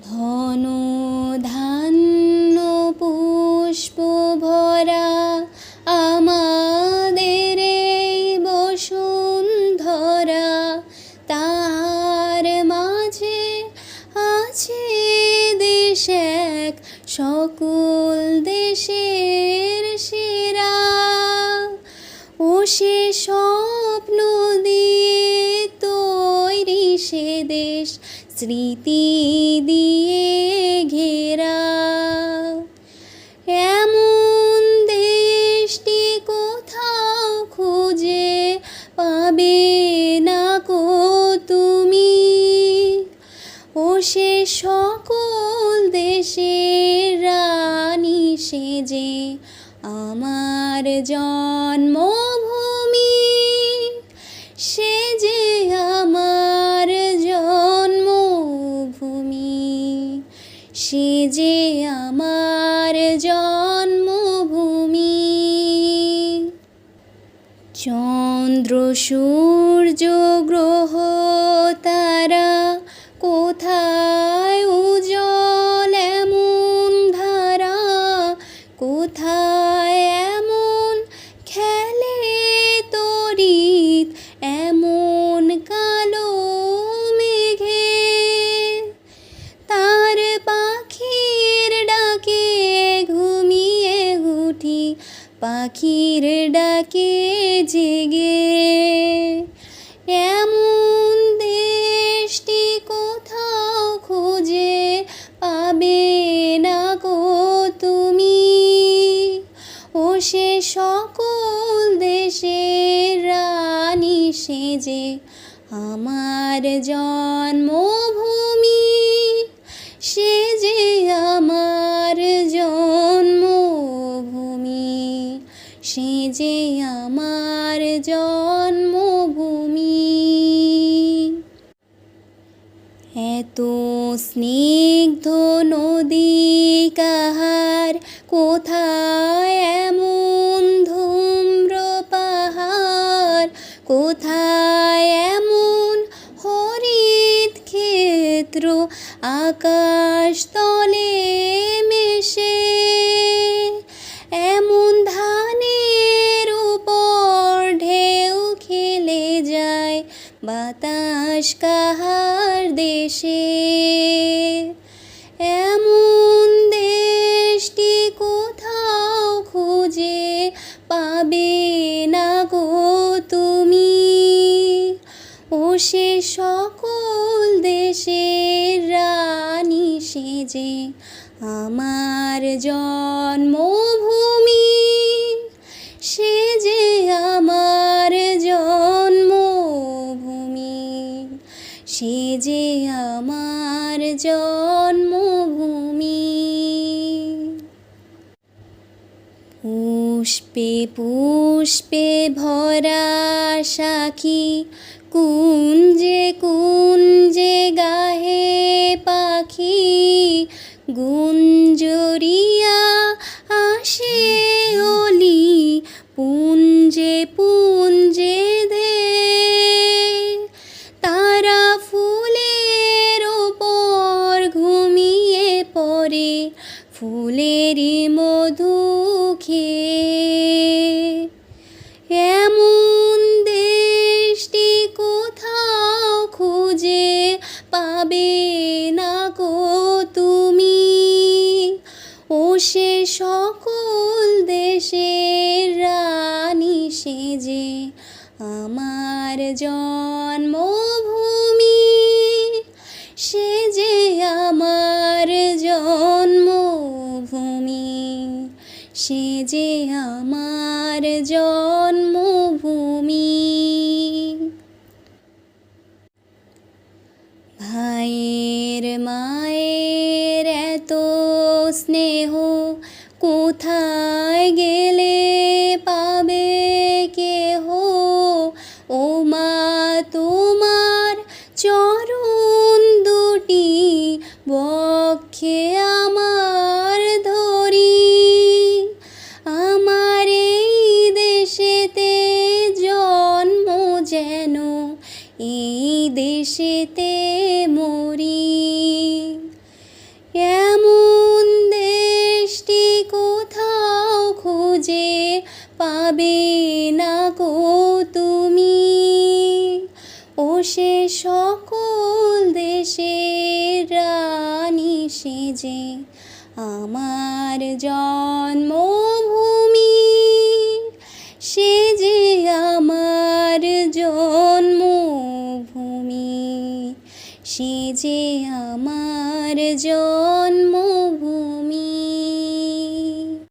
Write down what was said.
ধন ধান্য পুষ্প ভরা আমাদের এই বসুন্ধরা, তার মাঝে আছে দেশ এক সকল দেশের সেরা। ও সে স্বপ্ন দিয়ে তৈরি সে দেশ, স্মৃতি দিয়ে ঘেরা। এমন দেশটি কোথাও খুঁজে পাবে না কো তুমি। ও সে সকল দেশের রানী সেজে আমার জন্মভূমি, সে যে আমার জন্মভূমি, সে যে আমার জন্মভূমি। চন্দ্র সূর্য গ্রহ তারা কোথায় উজ্জ্বল এমন ধারা, কোথায় এমন খেলে তড়িৎ এমন কালো মেঘে। তার পাখির ডাকে ঘুমিয়ে উঠি, পাখির ডাকে জেগে। এমন দেশটি কোথাও খুঁজে পাবে না গো তুমি। ও সে সকল দেশের রানী সেজে আমার জন্মভূমি, সে যে আমার জন্মভূমি, সে যে আমার জন্মভূমি। এত স্নিগ্ধ নদী কাহার, কোথায় এমন ধূম্র পাহাড়, কোথায় এমন হরিত ক্ষেত্র আকাশ তলে মেশে। এমন ধানের উপর ঢেউ খেলে যায় বাতাস কাহার দেশে। এমন দেশটি কোথাও খুঁজে পাবে না গো তুমি। ও সে সকল দেশের রানী সেজে আমার জন্মভূমি, সে যে আমার জন্মভূমি, সে যে আমার জন্মভূমি। পুষ্পে পুষ্পে ভরা সাখী, কুঞ্জে কুঞ্জে গাহে পাখি। গুঞ্জরিয়া আসে অলি পুঞ্জে পুঞ্জে ধে। তারা ফুলের ওপর ঘুমিয়ে পড়ে ফুলেরই মধু খেয়ে। এমন দেশটি কোথাও খুঁজে পাবে না গো তুমি। ও সে সকল দেশের রানী সেজে আমার জন্মভূমি, সে যে আমার জন্মভূমি, সে যে আমার জন্মভূমি। ভাইয়ের মায়ের এত স্নেহ কোথায় গেলে পাবে কেহ। ও মা তোমার চরণ দুটি বক্ষে আমার ধরি। আমার এই দেশেতে জন্ম যেন এই দেশেতে মরি। যে পাবে না গো তুমি। ও সে সকল দেশের রানী সেজে আমার জন্মভূমি, সে যে আমার জন্মভূমি, সে যে আমার